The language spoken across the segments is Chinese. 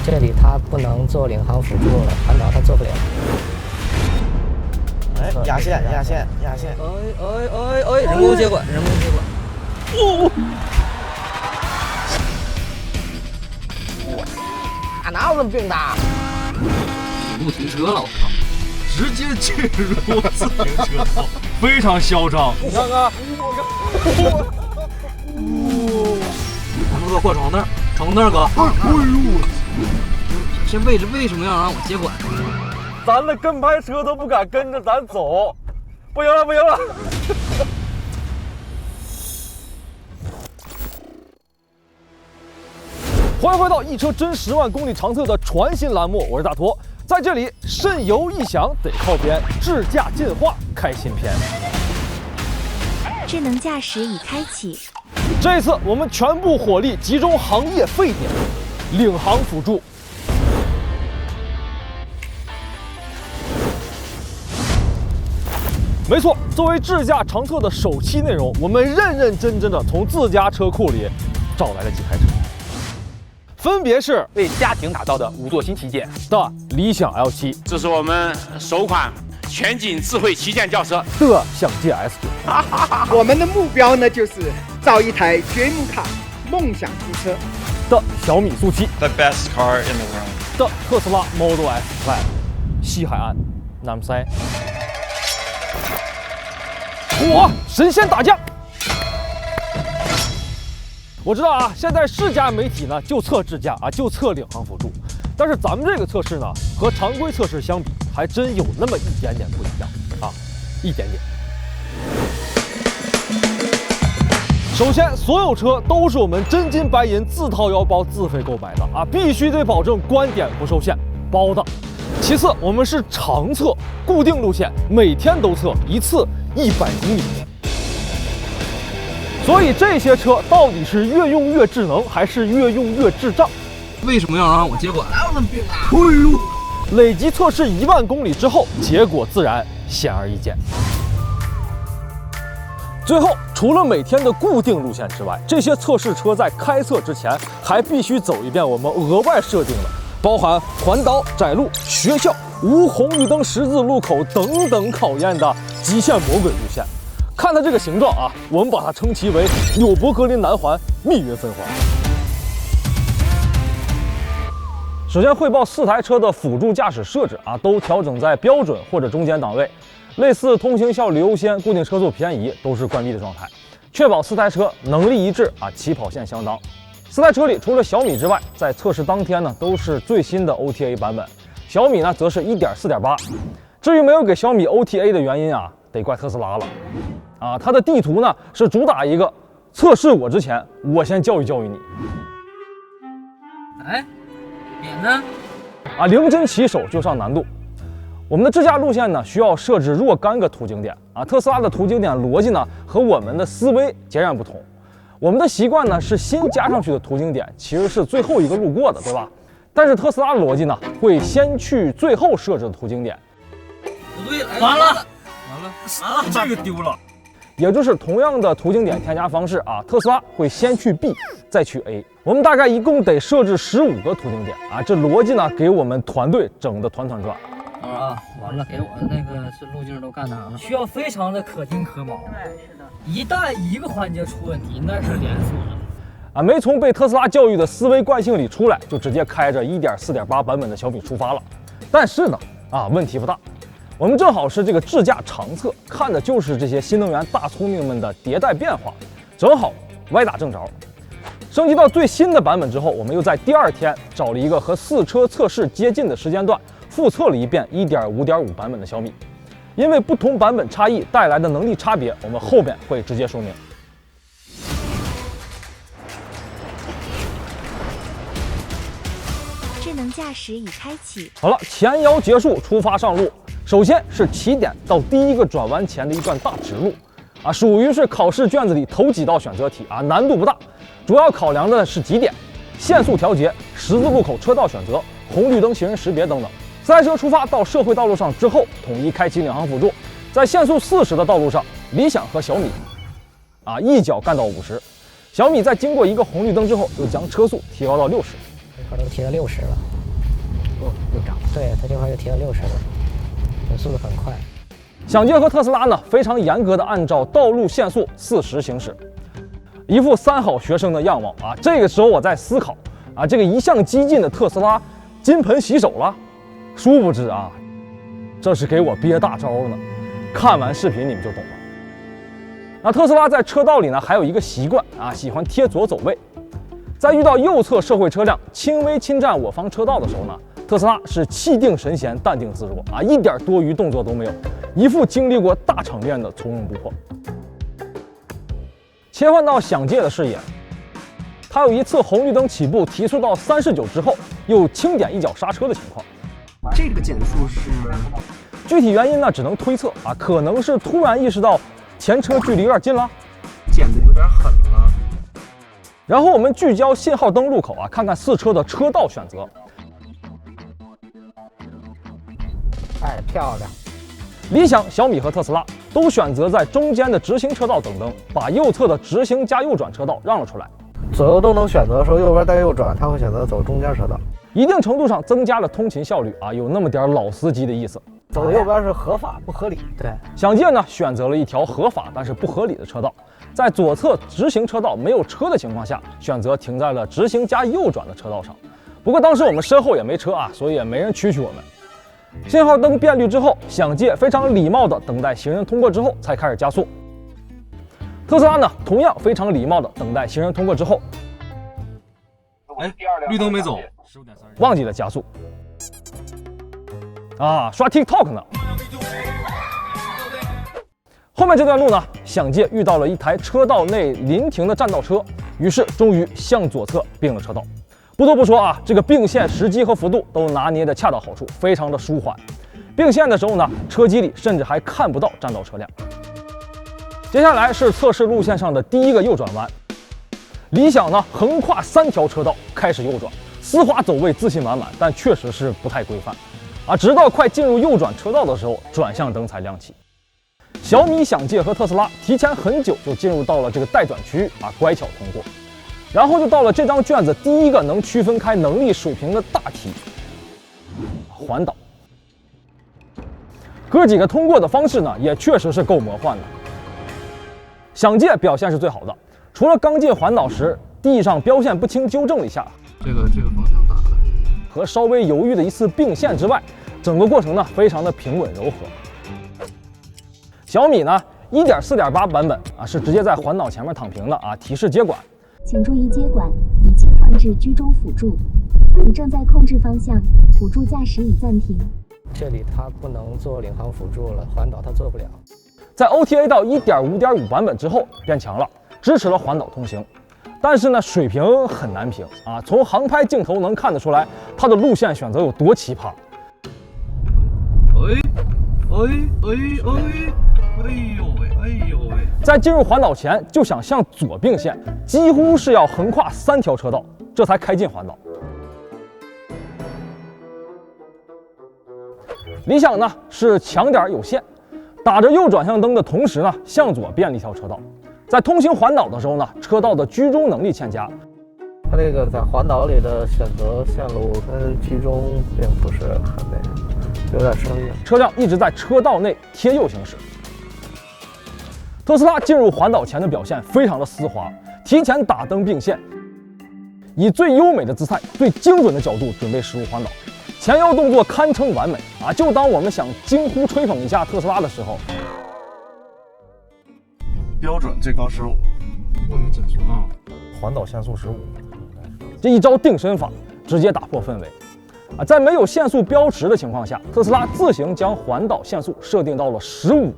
这里它不能做领航辅助了，环岛它做不了。哎，压线，哎，人工接管。哦，哪有这么病的？不停车了，我操！直接进入自行车道，非常嚣张。你看看，咱们哥过床凳，床凳哥。哎呦！这位置为什么要让我接管？咱的跟拍车都不敢跟着咱走，不行了。欢迎回到一车真10万公里长测的全新栏目，我是大驼。在这里，慎油异响得靠边，智驾进化开新篇。智能驾驶已开启。这一次我们全部火力集中行业沸点，领航辅助。没错，作为智驾长测的首期内容，我们认认真真的从自家车库里找来了几台车。分别是为家庭打造的5座新旗舰的理想 L7，这是我们首款全景智慧旗舰轿车的享界 S9。我们的目标呢，就是造一台掘墓卡梦想之车的小米速7 ，The best car in the world 的特斯拉 Model S Plaid， 西海岸南塞。哇，神仙打架！我知道啊，现在世家媒体呢就测智驾啊，就测领航辅助，但是咱们这个测试呢和常规测试相比，还真有那么一点点不一样啊，一点点。首先，所有车都是我们真金白银自掏腰包自费购买的啊，必须得保证观点不受限，包的。其次，我们是常测，固定路线，每天都测，一次100公里。所以这些车到底是越用越智能，还是越用越智障？为什么要让我接管？哎呦！累计测试1万公里之后，结果自然显而易见。最后，除了每天的固定路线之外，这些测试车在开测之前还必须走一遍我们额外设定的，包含环岛、窄路、学校、无红绿灯十字路口等等考验的极限魔鬼路线。看它这个形状啊，我们把它称其为纽博格林南环密云分环。首先汇报4台车的辅助驾驶设置啊，都调整在标准或者中间档位，类似通行效率优先、固定车速偏移都是关闭的状态，确保4台车能力一致啊，起跑线相当。4台车里除了小米之外，在测试当天呢都是最新的 OTA 版本，小米呢则是 1.4.8。至于没有给小米 OTA 的原因啊，得怪特斯拉了。啊，它的地图呢是主打一个测试我之前，我先教育教育你。哎，点呢？啊，零针起手就上难度。我们的智驾路线呢需要设置若干个途经点啊，特斯拉的途经点逻辑呢和我们的思维截然不同。我们的习惯呢是新加上去的途经点其实是最后一个路过的，对吧？但是特斯拉的逻辑呢会先去最后设置的途经点。不对，完了，这个丢了。也就是同样的途经点添加方式啊，特斯拉会先去 B， 再去 A。我们大概一共得设置15个途经点啊，这逻辑呢给我们团队整得团团转。啊，完了，给我那个是路径都干啥了？需要非常的可丁可卯。对，是的。一旦一个环节出问题，那是连锁的。啊，没从被特斯拉教育的思维惯性里出来，就直接开着 1.4.8 版本的小米出发了。但是呢，啊，问题不大。我们正好是这个智驾长测，看的就是这些新能源大聪明们的迭代变化，正好歪打正着。升级到最新的版本之后，我们又在第2天找了一个和4车测试接近的时间段，复测了一遍 1.5.5 版本的小米。因为不同版本差异带来的能力差别，我们后面会直接说明。智能驾驶已开启。好了，前摇结束，出发上路。首先是起点到第一个转弯前的一段大直路，啊，属于是考试卷子里头几道选择题啊，难度不大，主要考量的是几点：限速调节、十字路口车道选择、红绿灯行人识别等等。4台车出发到社会道路上之后，统一开启领航辅助，在限速40的道路上，理想和小米啊一脚干到50。小米在经过一个红绿灯之后，又将车速提高到60。这块都提到60了。哦，又涨了。对，它这块就提到60了，速度很快。想界和特斯拉呢，非常严格的按照道路限速40行驶，一副三好学生的样貌啊。这个时候我在思考啊，这个一向激进的特斯拉金盆洗手了，殊不知啊，这是给我憋大招呢。看完视频你们就懂了。那特斯拉在车道里呢，还有一个习惯啊，喜欢贴左走位。在遇到右侧社会车辆轻微侵占我方车道的时候呢，特斯拉是气定神闲、淡定自若啊，一点多余动作都没有，一副经历过大场面的从容不迫。切换到想界的视野，他有一次红绿灯起步提速到39之后，又轻点一脚刹车的情况。这个减速是？具体原因呢，只能推测啊，可能是突然意识到前车距离有点近了，减的有点狠了。然后我们聚焦信号灯路口啊，看看四车的车道选择。太漂亮！理想、小米和特斯拉都选择在中间的直行车道等灯，把右侧的直行加右转车道让了出来。左右都能选择的时候，右边带右转，他会选择走中间车道，一定程度上增加了通勤效率啊，有那么点老司机的意思。走右边是合法不合理。对，想界呢选择了一条合法但是不合理的车道，在左侧直行车道没有车的情况下，选择停在了直行加右转的车道上。不过当时我们身后也没车啊，所以也没人蛐我们。信号灯变绿之后，想界非常礼貌地等待行人通过之后才开始加速。特斯拉呢，同样非常礼貌地等待行人通过之后，绿灯没走，忘记了加速。啊，刷 TikTok 呢。后面这段路呢，想界遇到了一台车道内临停的占道车，于是终于向左侧并了车道。不得不说啊，这个并线时机和幅度都拿捏得恰到好处，非常的舒缓。并线的时候呢，车机里甚至还看不到占道车辆。接下来是测试路线上的第一个右转弯，理想呢横跨3条车道开始右转，丝滑走位，自信满满，但确实是不太规范啊。直到快进入右转车道的时候，转向灯才亮起。小米、想界和特斯拉提前很久就进入到了这个待转区域啊，乖巧通过。然后就到了这张卷子第一个能区分开能力水平的大题——环岛。哥几个通过的方式呢，也确实是够魔幻的。想界表现是最好的，除了刚进环岛时地上标线不清纠正了一下，这个方向大概和稍微犹豫的一次并线之外，整个过程呢非常的平稳柔和。小米呢 1.4.8 版本啊是直接在环岛前面躺平的啊，提示接管。请注意接管已切换至居中辅助，你正在控制方向，辅助驾驶已暂停。这里它不能做领航辅助了，环岛它做不了。在 OTA 到 1.5.5 版本之后变强了，支持了环岛通行，但是呢水平很难评啊。从航拍镜头能看得出来，它的路线选择有多奇葩。哎呦喂！在进入环岛前就想向左并线，几乎是要横跨3条车道，这才开进环岛。理想呢是强点有限，打着右转向灯的同时呢，向左变了一条车道。在通行环岛的时候呢，车道的居中能力欠佳。它这个在环岛里的选择线路跟居中并不是很有点生硬，车辆一直在车道内贴右行驶。特斯拉进入环岛前的表现非常的丝滑，提前打灯并线，以最优美的姿态、最精准的角度准备驶入环岛，前腰动作堪称完美啊！就当我们想惊呼吹捧一下特斯拉的时候，标准最高15，不能减速啊！环岛限速15，这一招定身法直接打破氛围啊！在没有限速标识的情况下，特斯拉自行将环岛限速设定到了15。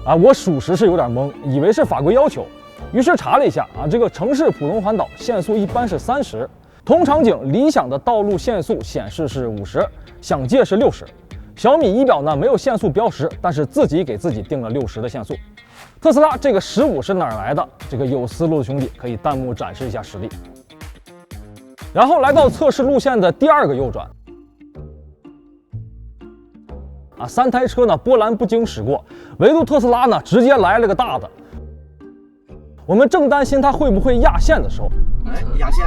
啊，我属实是有点懵，以为是法规要求，于是查了一下啊，这个城市普通环岛限速一般是30，同场景理想的道路限速显示是50，想界是60。小米仪表呢没有限速标识，但是自己给自己定了60的限速。特斯拉这个15是哪儿来的？这个有思路的兄弟可以弹幕展示一下实力。然后来到测试路线的第2个右转。啊，3台车呢波澜不惊驶过，唯独特斯拉呢直接来了个大的。我们正担心它会不会压线的时候，压线！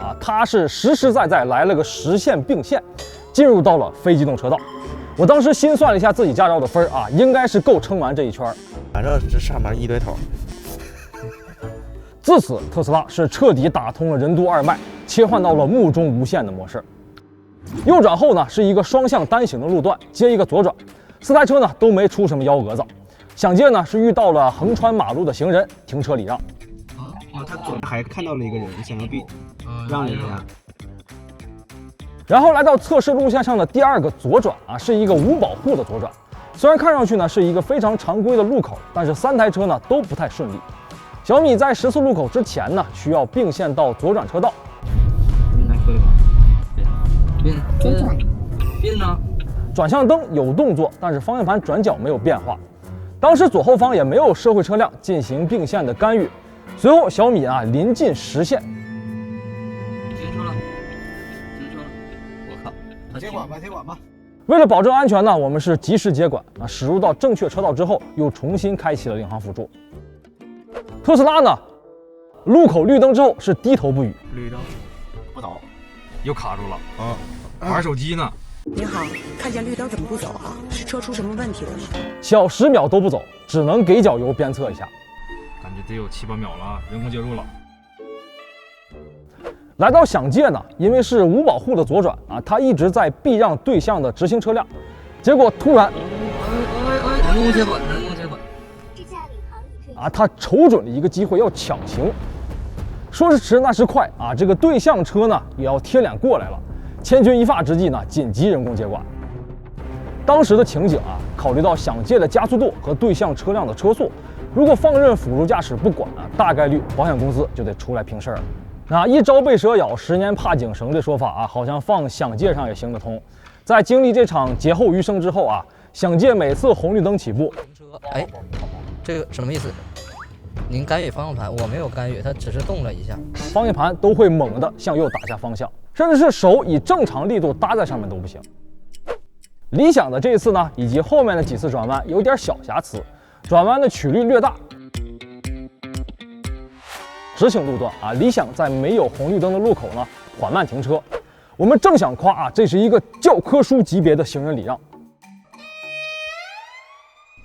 啊，它是实实在在来了个实线并线，进入到了非机动车道。我当时心算了一下自己驾照的分啊，应该是够撑完这一圈。反正这上面一堆头。自此，特斯拉是彻底打通了任督二脉，切换到了目中无线的模式。右转后呢，是一个双向单行的路段，接一个左转，四台车呢都没出什么幺蛾子。想借呢是遇到了横穿马路的行人，停车礼让。他左边还看到了一个人想要避，让人家。然后来到测试路线上的第二个左转啊，是一个无保护的左转。虽然看上去呢是一个非常常规的路口，但是三台车呢都不太顺利。小米在10次路口之前呢，需要并线到左转车道。来回吧，并呢？转向灯有动作，但是方向盘转角没有变化。当时左后方也没有社会车辆进行并线的干预。随后小米啊临近实线，停车了，我靠！接管吧。为了保证安全呢，我们是及时接管啊，驶入到正确车道之后，又重新开启了领航辅助。特斯拉呢，路口绿灯之后是低头不语，绿灯不走，又卡住了玩手机呢。您好，看见绿灯怎么不走啊？是车出什么问题了吗？小10秒都不走，只能给脚油鞭策一下。感觉得有7、8秒了，人工介入了。来到响界呢，因为是无保护的左转啊，他一直在避让对向的直行车辆，结果突然，人工接管啊，他瞅准了一个机会要抢行，说是迟那是快啊，这个对向车呢也要贴脸过来了，千钧一发之际呢，紧急人工接管。当时的情景啊，考虑到响界的加速度和对向车辆的车速。如果放任辅助驾驶不管啊，大概率保险公司就得出来平事儿了。那一朝被蛇咬，10年怕井绳这说法啊，好像放响界上也行得通。在经历这场劫后余生之后啊，响界每次红绿灯起步，哎，这个什么意思？您干预方向盘，我没有干预，它只是动了一下，方向盘都会猛地向右打下方向，甚至是手以正常力度搭在上面都不行。理想的这一次呢，以及后面的几次转弯有点小瑕疵。转弯的曲率略大，直行路段啊，理想在没有红绿灯的路口呢缓慢停车。我们正想夸啊，这是一个教科书级别的行人礼让。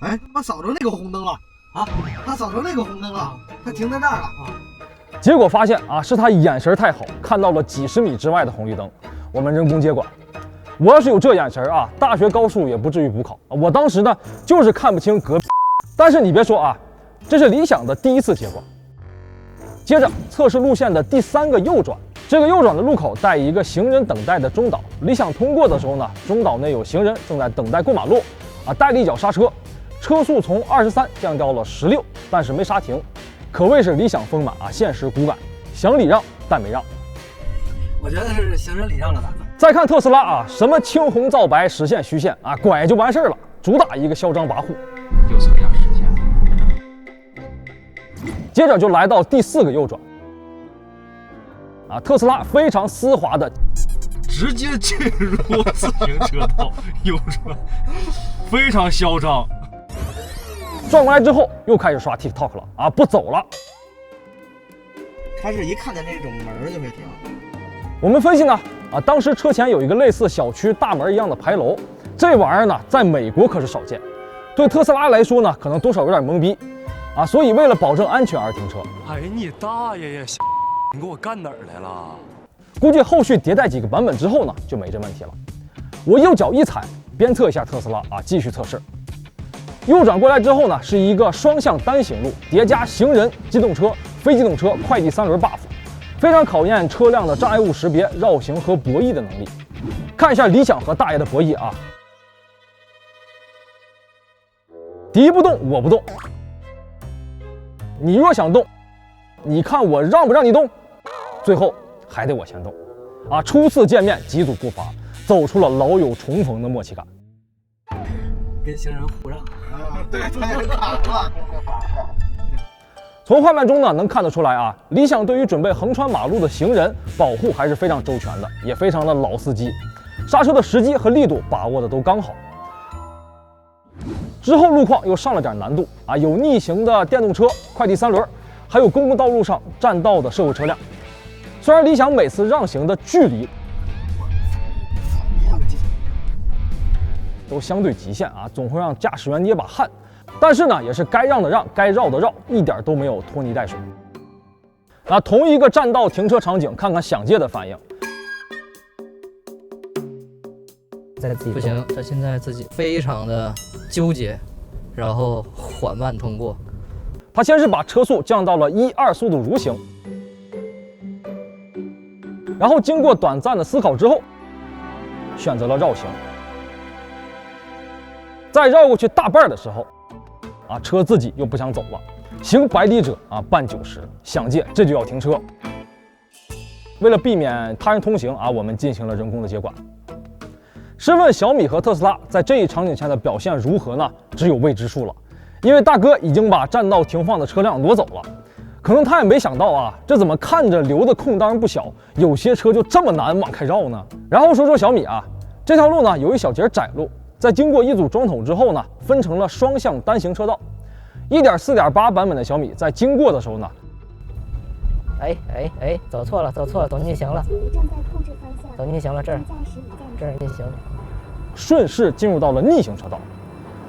哎，他扫着那个红灯了啊！他扫着那个红灯了，他停在这儿了啊！结果发现啊，是他眼神太好，看到了几10米之外的红绿灯，我们人工接管。我要是有这眼神啊，大学高数也不至于补考。我当时呢就是看不清隔壁。但是你别说啊，这是理想的第1次接管。接着测试路线的第3个右转，这个右转的路口带一个行人等待的中岛，理想通过的时候呢，中岛内有行人正在等待过马路啊，带了一脚刹车，车速从23降到了16，但是没刹停，可谓是理想丰满啊，现实骨感，想礼让但没让。我觉得是行人礼让了咱们。再看特斯拉啊，什么青红皂白实线虚线啊，拐就完事儿了，主打一个嚣张跋扈。右侧压实线。接着就来到第4个右转，啊，特斯拉非常丝滑的直接进入自行车道右转，非常嚣张。转过来之后又开始刷 TikTok 了啊，不走了。他是一看见那种门就会停。我们分析呢，啊，当时车前有一个类似小区大门一样的牌楼，这玩意儿呢，在美国可是少见。对特斯拉来说呢，可能多少有点懵逼，啊，所以为了保证安全而停车。哎，你大爷呀！你给我干哪儿来了？估计后续迭代几个版本之后呢，就没这问题了。我右脚一踩，鞭策一下特斯拉啊，继续测试。右转过来之后呢，是一个双向单行路，叠加行人、机动车、非机动车、快递3轮 buff， 非常考验车辆的障碍物识别、绕行和博弈的能力。看一下理想和大爷的博弈啊。敌不动我不动，你若想动，你看我让不让你动？最后还得我先动，啊！初次见面几组步伐，走出了老友重逢的默契感。跟行人互让啊，对，他也卡了。从画面中呢能看得出来啊，理想对于准备横穿马路的行人保护还是非常周全的，也非常的老司机，刹车的时机和力度把握的都刚好。之后路况又上了点难度啊，有逆行的电动车、快递3轮，还有公共道路上占道的社会车辆。虽然理想每次让行的距离都相对极限啊，总会让驾驶员捏把汗，但是呢，也是该让的让，该绕的绕，一点都没有拖泥带水。那同一个占道停车场景，看看想界的反应。不行，他现在自己非常的纠结，然后缓慢通过。他先是把车速降到了1、2速度如行，然后经过短暂的思考之后，选择了绕行。在绕过去大半的时候，啊，车自己又不想走了。行百里者啊，半90，想界这就要停车。为了避免他人通行啊，我们进行了人工的接管。试问小米和特斯拉在这一场景下的表现如何呢？只有未知数了，因为大哥已经把占道停放的车辆挪走了。可能他也没想到啊，这怎么看着留的空当不小，有些车就这么难往开绕呢？然后说说小米啊，这条路呢有一小节窄路，在经过一组桩头之后呢，分成了双向单行车道。1.4.8版本的小米在经过的时候呢，走错了，走逆行了，走逆行了，这儿逆行，顺势进入到了逆行车道。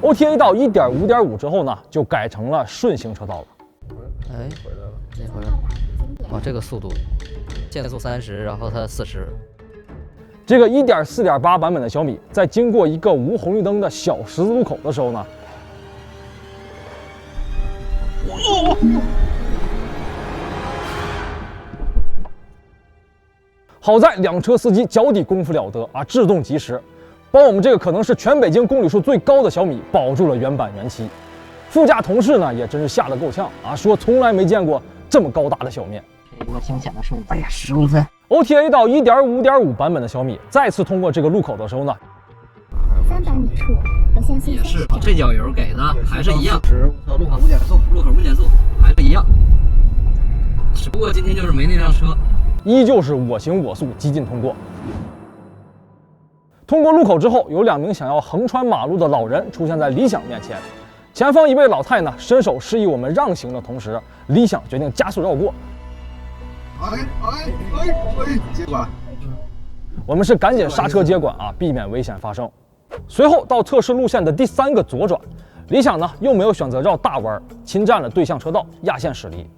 OTA 到1.5.5之后呢，就改成了顺行车道了。回来了，哦，这个速度，限速30，然后它40。这个1.4.8版本的小米在经过一个无红绿灯的小十字路口的时候呢，好在两车司机脚底功夫了得啊，制动及时，帮我们这个可能是全北京公里数最高的小米保住了原版原漆。副驾同事呢也真是吓得够呛啊，说从来没见过这么高大的小面。一个惊险的数字，10公分。OTA 到1.5.5版本的小米再次通过这个路口的时候呢，300米处有限速也是这脚油给的还是一样，路口不减速，还是一样，只不过今天就是没那辆车，依旧是我行我素，激进通过。通过路口之后，有2名想要横穿马路的老人出现在理想面前。前方一位老太呢伸手示意我们让行的同时，理想决定加速绕过。接管。我们是赶紧刹车接管啊，避免危险发生。随后到测试路线的第3个左转，理想呢又没有选择绕大弯，侵占了对向车道，压线驶离。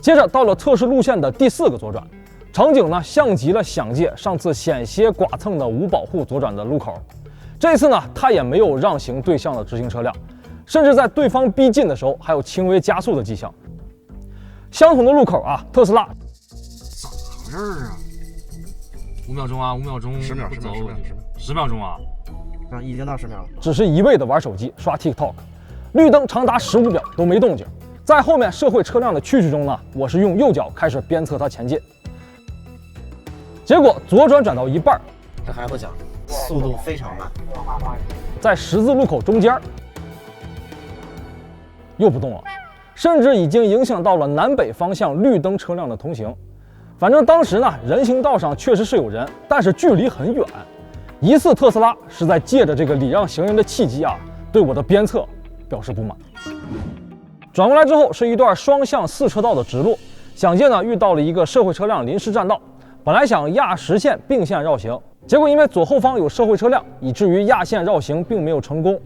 接着到了测试路线的第4个左转，场景呢像极了想界上次险些剐蹭的无保护左转的路口。这次呢，他也没有让行对向的直行车辆，甚至在对方逼近的时候还有轻微加速的迹象。相同的路口啊，特斯拉咋回事啊？5秒钟啊，5秒钟，10秒，10秒钟啊，已经到10秒了。只是一味的玩手机刷 TikTok， 绿灯长达15秒都没动静。在后面社会车辆的趋势中呢，我是用右脚开始鞭策他前进，结果左转到一半，这还不讲，速度非常慢，在十字路口中间又不动了，甚至已经影响到了南北方向绿灯车辆的通行。反正当时呢，人行道上确实是有人，但是距离很远，疑似特斯拉是在借着这个礼让行人的契机啊，对我的鞭策表示不满。转过来之后是一段双向4车道的直路，想界呢遇到了一个社会车辆临时占道，本来想压实线并线绕行，结果因为左后方有社会车辆，以至于压线绕行并没有成功。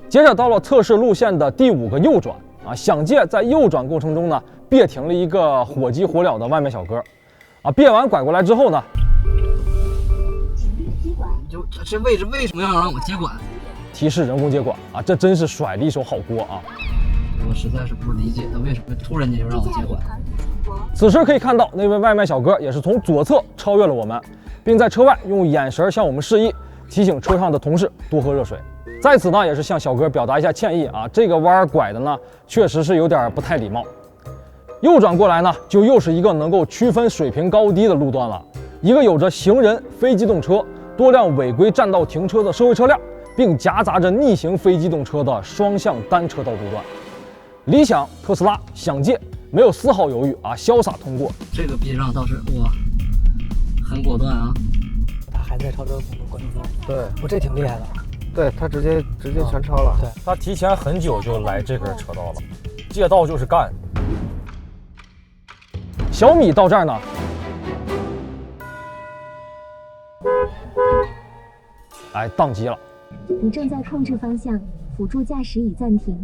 接着到了测试路线的第5个右转啊，想界在右转过程中呢，别停了一个火急火燎的外卖小哥啊，别完拐过来之后呢，就这位置为什么要让我接管？提示人工接管啊，这真是甩了一手好锅啊！我实在是不理解他为什么突然间就让我接管。此时可以看到，那位外卖小哥也是从左侧超越了我们，并在车外用眼神向我们示意，提醒车上的同事多喝热水。在此呢，也是向小哥表达一下歉意啊，这个弯拐的呢，确实是有点不太礼貌。右转过来呢，就又是一个能够区分水平高低的路段了，一个有着行人、非机动车、多辆违规占道停车的社会车辆，并夹杂着逆行非机动车的双向单车道路段。理想、特斯拉、想界没有丝毫犹豫啊，潇洒通过。这个避让倒是哇，很果断啊。他还在超车过程中，对，我这挺厉害的。对他直接全超了。对，他提前很久就来这根车道了，借道就是干。小米到这儿呢，哎，宕机了。你正在控制方向，辅助驾驶已暂停。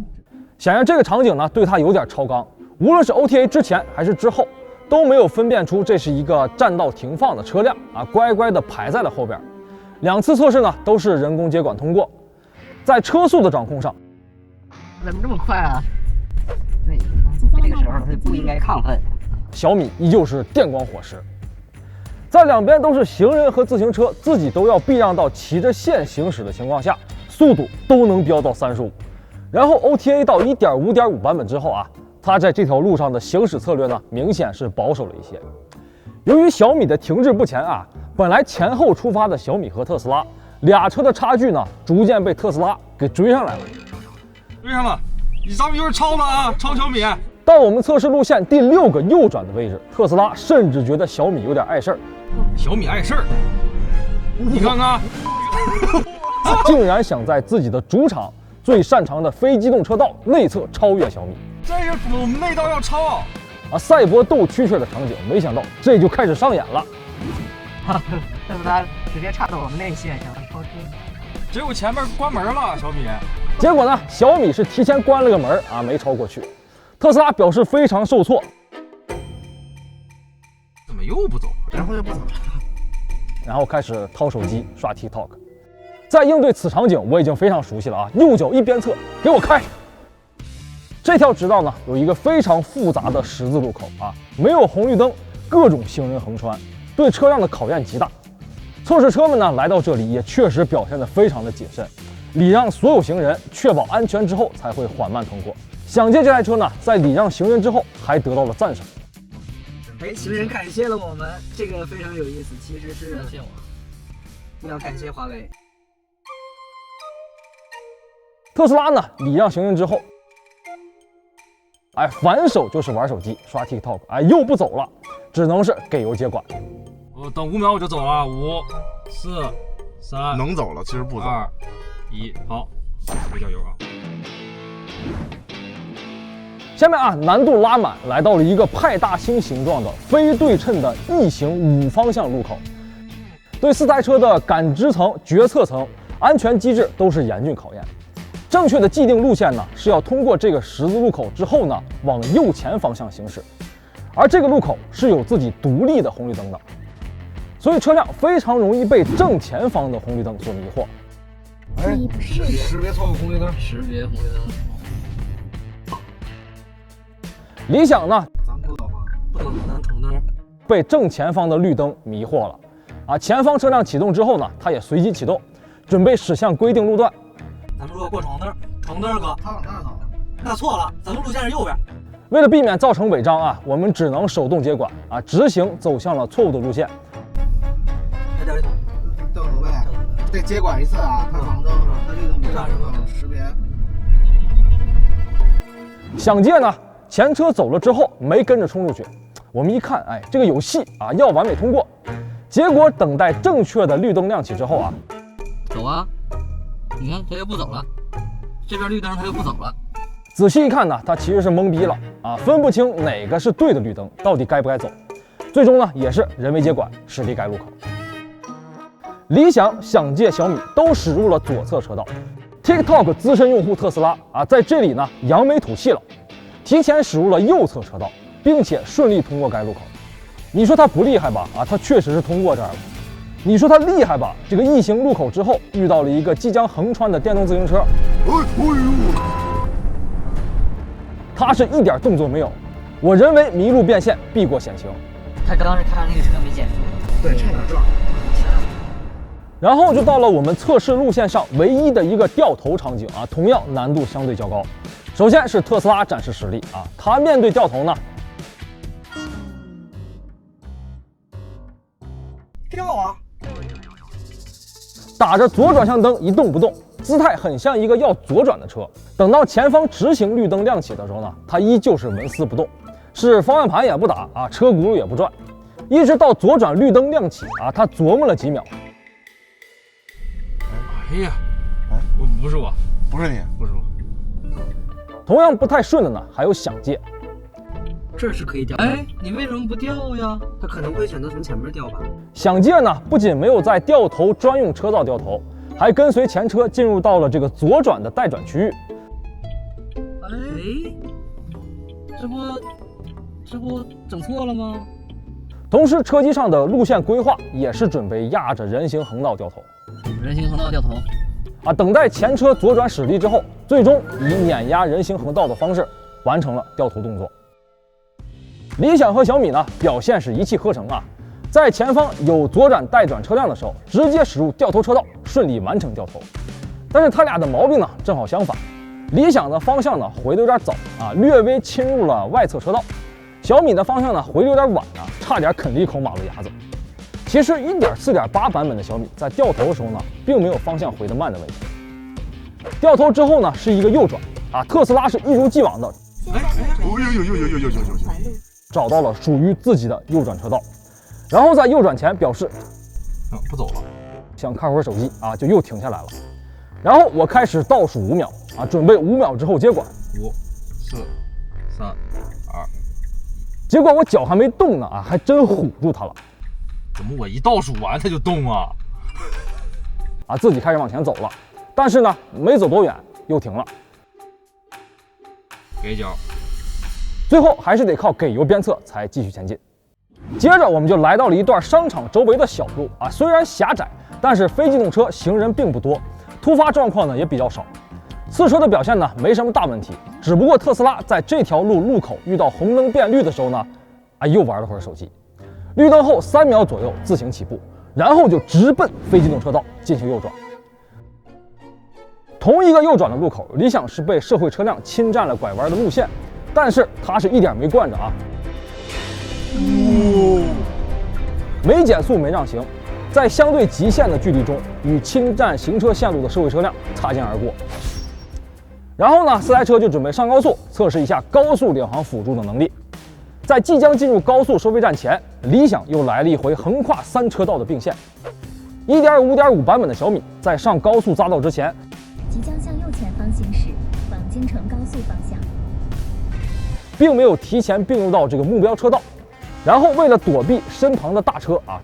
显然这个场景呢对他有点超纲，无论是 OTA 之前还是之后，都没有分辨出这是一个占道停放的车辆啊，乖乖的排在了后边。2次测试呢都是人工接管通过，在车速的掌控上，怎么这么快啊？对，这个时候他就不应该亢奋。小米依旧是电光火石。在两边都是行人和自行车自己都要避让到骑着线行驶的情况下，速度都能飙到35。然后 OTA 到 1.5.5 版本之后啊，它在这条路上的行驶策略呢，明显是保守了一些。由于小米的停滞不前啊，本来前后出发的小米和特斯拉俩车的差距呢，逐渐被特斯拉给追上来了。追上了，咱们有点超了啊，超小米。到我们测试路线第6个右转的位置，特斯拉甚至觉得小米有点碍事儿。小米碍事儿，你看看，竟然想在自己的主场最擅长的非机动车道内侧超越小米。这个我们内道要超啊！赛博斗蛐蛐的场景，没想到这就开始上演了。特斯拉直接插到我们内线上了，超车。结果前面关门了，小米。结果呢，小米是提前关了个门啊，没超过去。特斯拉表示非常受挫。怎么又不走？然后又不走了。然后开始掏手机刷 TikTok。在应对此场景，我已经非常熟悉了啊！右脚一鞭策，给我开！这条直道呢，有一个非常复杂的十字路口啊，没有红绿灯，各种行人横穿，对车辆的考验极大。测试车们呢，来到这里也确实表现得非常的谨慎，礼让所有行人，确保安全之后才会缓慢通过。想借这台车呢，在礼让行人之后，还得到了赞赏。哎，行人感谢了我们，这个非常有意思。其实是感谢我，要感谢华为。特斯拉呢，礼让行人之后，哎，反手就是玩手机刷 TikTok， 哎，又不走了，只能是给油接管。我等5秒我就走了，5、4、3，能走了，其实不走。2、1，好，回加油啊！下面啊，难度拉满，来到了一个派大星形状的非对称的异形5方向路口，对4台车的感知层、决策层、安全机制都是严峻考验。正确的既定路线呢，是要通过这个十字路口之后呢，往右前方向行驶，而这个路口是有自己独立的红绿灯的，所以车辆非常容易被正前方的红绿灯所迷惑。哎，识别错误红绿灯，识别红绿灯。理想呢，咱们不走吗？不走，咱红灯。被正前方的绿灯迷惑了啊！前方车辆启动之后呢，它也随即启动，准备驶向规定路段。咱们如果过闯灯哥，他往那儿走，那错了，咱们路线是右边。为了避免造成违章啊，我们只能手动接管啊，直行走向了错误的路线。正走呗，得接管一次啊！看黄灯，它这个无障识别。想借呢，前车走了之后没跟着冲出去，我们一看，哎，这个有戏啊，要完美通过。结果等待正确的绿灯亮起之后啊，走啊！你看他又不走了，这边绿灯他又不走了。仔细一看呢，他其实是懵逼了啊，分不清哪个是对的绿灯，到底该不该走。最终呢，也是人为接管驶离该路口。理想、想借、小米都驶入了左侧车道。TikTok 资深用户特斯拉啊，在这里呢扬眉吐气了，提前驶入了右侧车道，并且顺利通过该路口。你说他不厉害吧？啊，他确实是通过这儿了。你说他厉害吧？这个异形路口之后遇到了一个即将横穿的电动自行车，他是一点动作没有，我人为迷路变线，避过险情。他刚刚是看那个车没减速，对，差点撞。然后就到了我们测试路线上唯一的一个掉头场景啊，同样难度相对较高。首先是特斯拉展示实力啊，他面对掉头呢，跳啊！打着左转向灯一动不动，姿态很像一个要左转的车。等到前方直行绿灯亮起的时候呢，他依旧是纹丝不动，是方向盘也不打啊，车轱辘也不转，一直到左转绿灯亮起啊，他琢磨了几秒。哎呀，我不是我，不是你，不是我。同样不太顺的呢，还有想借。这是可以调。哎，你为什么不调呀？他可能会选择从前面调吧。想界呢，不仅没有在掉头专用车道掉头，还跟随前车进入到了这个左转的待转区域。哎，这不整错了吗？同时，车机上的路线规划也是准备压着人行横道掉头。人行横道掉头啊，等待前车左转驶离之后，最终以碾压人行横道的方式完成了掉头动作。理想和小米呢，表现是一气呵成啊，在前方有左转待转车辆的时候，直接驶入掉头车道，顺利完成掉头。但是他俩的毛病呢，正好相反。理想的方向呢回的有点早啊，略微侵入了外侧车道；小米的方向呢回的有点晚啊，差点啃了一口马路牙子。其实 1.4.8 版本的小米在掉头的时候呢，并没有方向回得慢的问题。掉头之后呢，是一个右转啊，特斯拉是一如既往的，找到了属于自己的右转车道，然后在右转前表示不走了，想看会儿手机啊，就又停下来了。然后我开始倒数5秒啊，准备5秒之后接管。5、4、3、2。结果我脚还没动呢啊，还真唬住它了。怎么我一倒数完它就动啊？啊，自己开始往前走了，但是呢，没走多远又停了。给脚。最后还是得靠给油鞭策才继续前进。接着我们就来到了一段商场周围的小路啊，虽然狭窄，但是非机动车行人并不多，突发状况呢也比较少。四车的表现呢没什么大问题，只不过特斯拉在这条路口遇到红灯变绿的时候呢，又玩了会儿手机。绿灯后3秒左右自行起步，然后就直奔非机动车道进行右转。同一个右转的路口，理想是被社会车辆侵占了拐弯的路线，但是他是一点没惯着啊，没减速没让行，在相对极限的距离中与侵占行车线路的社会车辆擦肩而过。然后呢，4台车就准备上高速测试一下高速领航辅助的能力。在即将进入高速收费站前，理想又来了一回横跨3车道的并线。1.5.5 版本的小米在上高速匝道之前，即将向右前方行驶，往京承高速方向，并没有提前并入到这个目标车道，然后为了躲避身旁的大车啊，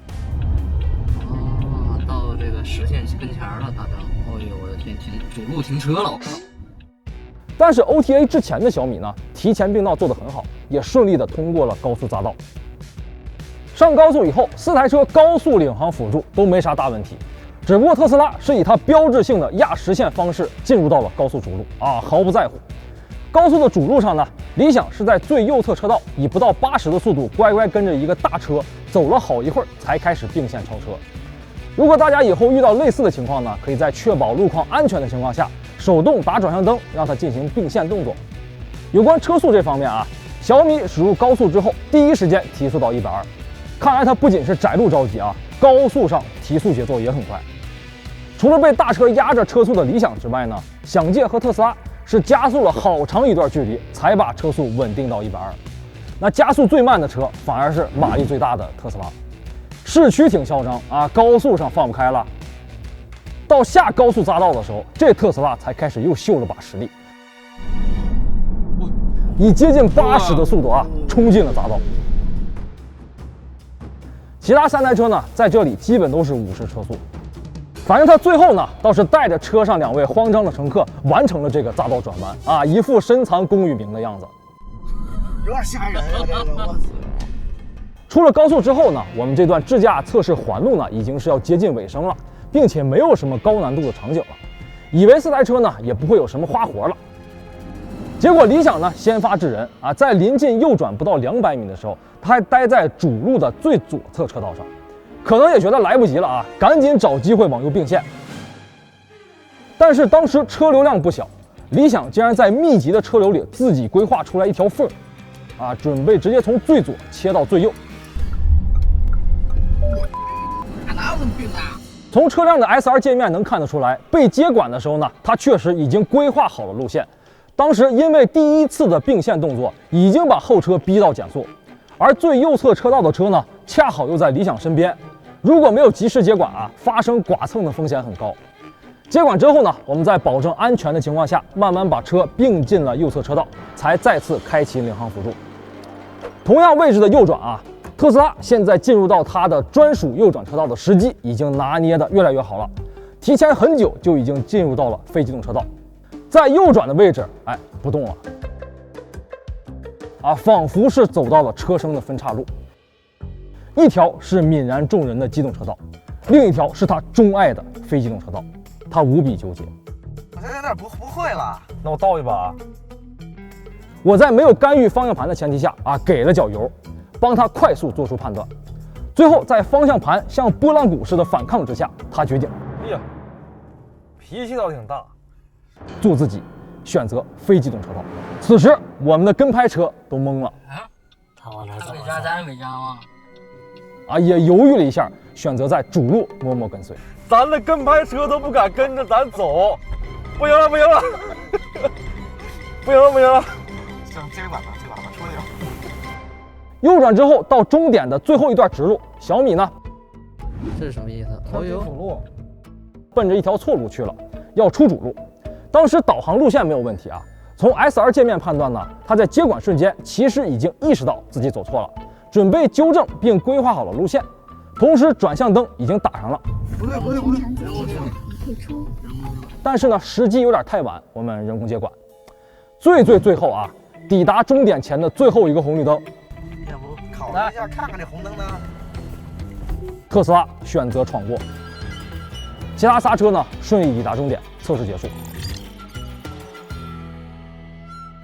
到这个实线跟前了，大灯，哎呦我的天，主路停车了，我靠！但是 OTA 之前的小米呢，提前并道做得很好，也顺利的通过了高速匝道。上高速以后，4台车高速领航辅助都没啥大问题，只不过特斯拉是以它标志性的压实线方式进入到了高速主路啊，毫不在乎。高速的主路上呢，理想是在最右侧车道以不到80的速度乖乖跟着一个大车走了好一会儿才开始并线超车。如果大家以后遇到类似的情况呢，可以在确保路况安全的情况下，手动打转向灯，让它进行并线动作。有关车速这方面啊，小米驶入高速之后，第一时间提速到120，看来它不仅是窄路着急啊，高速上提速节奏也很快。除了被大车压着车速的理想之外呢，想界和特斯拉是加速了好长一段距离才把车速稳定到120。那加速最慢的车反而是马力最大的特斯拉。市区挺嚣张啊，高速上放不开了。到下高速匝道的时候，这特斯拉才开始又秀了把实力，以接近80的速度啊冲进了匝道。其他3台车呢，在这里基本都是50车速。反正他最后呢，倒是带着车上2位慌张的乘客完成了这个匝道转弯啊，一副深藏功与名的样子，有点吓人啊！这个我操！出了高速之后呢，我们这段智驾测试环路呢，已经是要接近尾声了，并且没有什么高难度的场景了，以为4台车呢也不会有什么花活了。结果理想呢先发制人啊，在临近右转不到200米的时候，他还待在主路的最左侧车道上，可能也觉得来不及了啊，赶紧找机会往右并线。但是当时车流量不小，理想竟然在密集的车流里自己规划出来一条缝啊，准备直接从最左切到最右。哪有这么病啊？从车辆的 SR 界面能看得出来，被接管的时候呢，它确实已经规划好了路线。当时因为第一次的并线动作，已经把后车逼到减速，而最右侧车道的车呢，恰好又在理想身边。如果没有及时接管啊，发生剐蹭的风险很高。接管之后呢，我们在保证安全的情况下，慢慢把车并进了右侧车道，才再次开启领航辅助。同样位置的右转啊，特斯拉现在进入到它的专属右转车道的时机已经拿捏的越来越好了，提前很久就已经进入到了非机动车道，在右转的位置，哎，不动了，啊，仿佛是走到了车身的分岔路。一条是泯然众人的机动车道，另一条是他钟爱的非机动车道，他无比纠结。我现在有点不会了，那我倒一把。我在没有干预方向盘的前提下啊，给了脚油，帮他快速做出判断。最后在方向盘像拨浪鼓似的反抗之下，他决定，哎呀，脾气倒挺大，做自己，选择非机动车道。此时我们的跟拍车都懵了。他往哪走？回家，咱回家吗？啊，也犹豫了一下，选择在主路默默跟随。咱的跟拍车都不敢跟着咱走，不行了，不行了，不行了，不行了。行，这个晚了，这个晚了，出来点。右转之后到终点的最后一段直路，小米呢？这是什么意思？哦呦，主路，奔着一条错路去了，要出主路。当时导航路线没有问题啊，从 SR 界面判断呢，他在接管瞬间其实已经意识到自己走错了，准备纠正并规划好了路线，同时转向灯已经打上了。不对，退出。但是呢，时机有点太晚，我们人工接管。最后啊，抵达终点前的最后一个红绿灯，要不考虑一下看看这红灯呢？特斯拉选择闯过，其他仨车呢顺利抵达终点，测试结束。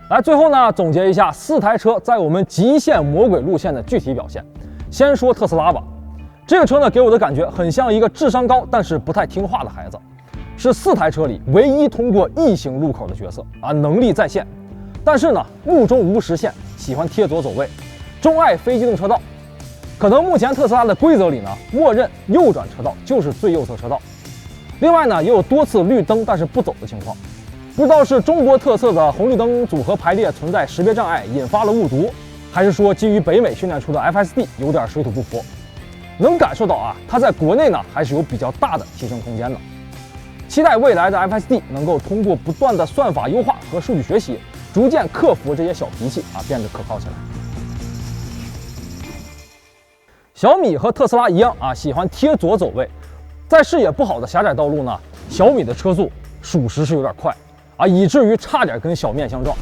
来，最后呢总结一下4台车在我们极限魔鬼路线的具体表现。先说特斯拉吧，这个车呢给我的感觉很像一个智商高但是不太听话的孩子，是4台车里唯一通过异形路口的角色啊，能力在线，但是呢目中无实线，喜欢贴左走位，钟爱非机动车道。可能目前特斯拉的规则里呢，默认右转车道就是最右侧车道。另外呢，也有多次绿灯但是不走的情况，不知道是中国特色的红绿灯组合排列存在识别障碍，引发了误读，还是说基于北美训练出的 FSD 有点水土不服。能感受到啊，它在国内呢还是有比较大的提升空间的。期待未来的 FSD 能够通过不断的算法优化和数据学习，逐渐克服这些小脾气啊，变得可靠起来。小米和特斯拉一样啊，喜欢贴左走位，在视野不好的狭窄道路呢，小米的车速属实是有点快啊，以至于差点跟小面相撞。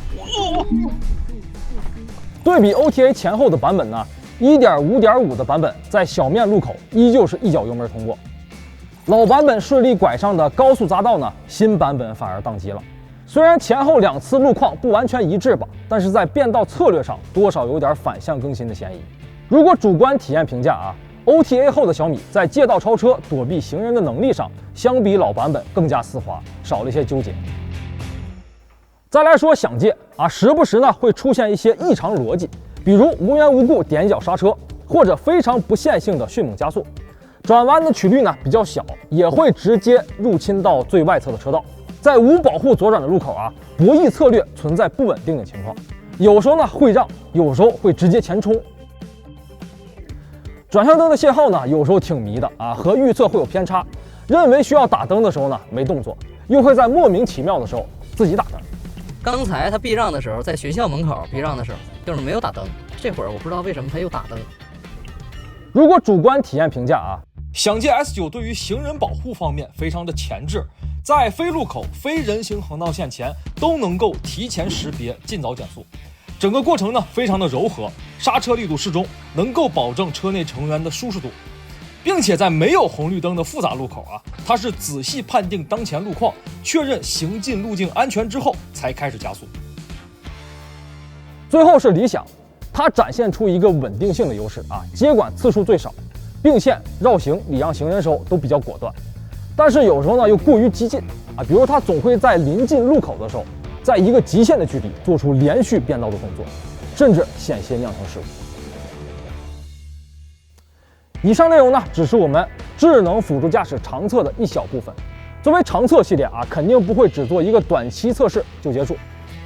对比 OTA 前后的版本呢， 1.5.5 的版本在小面路口依旧是一脚油门通过，老版本顺利拐上的高速匝道呢，新版本反而宕机了。虽然前后2次路况不完全一致吧，但是在变道策略上多少有点反向更新的嫌疑。如果主观体验评价啊， OTA 后的小米在借道超车、躲避行人的能力上，相比老版本更加丝滑，少了一些纠结。再来说响界啊，时不时呢会出现一些异常逻辑，比如无缘无故点一脚刹车，或者非常不线性的迅猛加速。转弯的曲率呢比较小，也会直接入侵到最外侧的车道。在无保护左转的路口啊，博弈策略存在不稳定的情况，有时候呢会让，有时候会直接前冲。转向灯的信号呢，有时候挺迷的啊，和预测会有偏差。认为需要打灯的时候呢，没动作，又会在莫名其妙的时候自己打灯。刚才他避让的时候，在学校门口避让的时候，就是没有打灯。这会儿我不知道为什么他又打灯。如果主观体验评价啊，响界 S9 对于行人保护方面非常的前置，在非路口、非人行横道线前都能够提前识别，尽早减速。整个过程呢非常的柔和，刹车力度适中，能够保证车内成员的舒适度，并且在没有红绿灯的复杂路口啊，它是仔细判定当前路况，确认行进路径安全之后才开始加速。最后是理想，它展现出一个稳定性的优势啊，接管次数最少，并线、绕行、礼让行人时候都比较果断，但是有时候呢又过于激进啊，比如它总会在临近路口的时候，在一个极限的距离做出连续变道的动作，甚至险些酿成事故。以上内容呢，只是我们智能辅助驾驶长测的一小部分。作为长测系列啊，肯定不会只做一个短期测试就结束。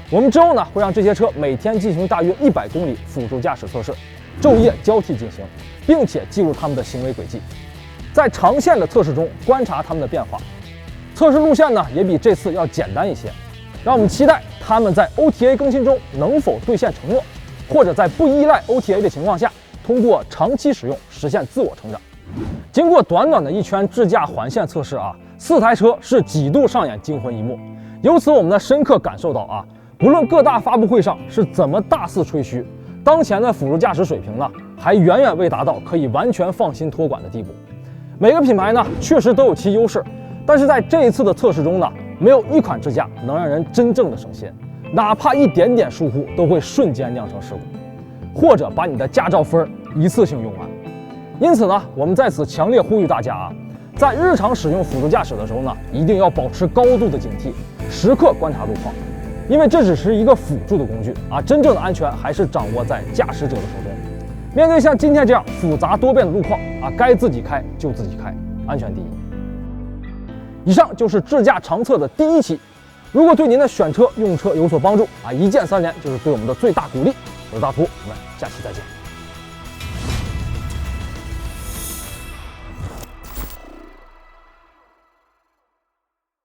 我们之后呢，会让这些车每天进行大约100公里辅助驾驶测试，昼夜交替进行，并且记录他们的行为轨迹，在长线的测试中观察他们的变化。测试路线呢，也比这次要简单一些。让我们期待他们在 OTA 更新中能否兑现承诺，或者在不依赖 OTA 的情况下，通过长期使用实现自我成长。经过短短的一圈智驾环线测试啊，4台车是几度上演惊魂一幕。由此我们深刻感受到啊，不论各大发布会上是怎么大肆吹嘘，当前的辅助驾驶水平呢，还远远未达到可以完全放心托管的地步。每个品牌呢，确实都有其优势，但是在这一次的测试中呢，没有一款智驾能让人真正的省心，哪怕一点点疏忽都会瞬间酿成事故，或者把你的驾照分一次性用完。因此呢，我们在此强烈呼吁大家啊，在日常使用辅助驾驶的时候呢，一定要保持高度的警惕，时刻观察路况，因为这只是一个辅助的工具啊，真正的安全还是掌握在驾驶者的手中。面对像今天这样复杂多变的路况啊，该自己开就自己开，安全第一。以上就是智驾长测的第1期，如果对您的选车用车有所帮助啊，一键3连就是对我们的最大鼓励。我是大图，我们下期再见。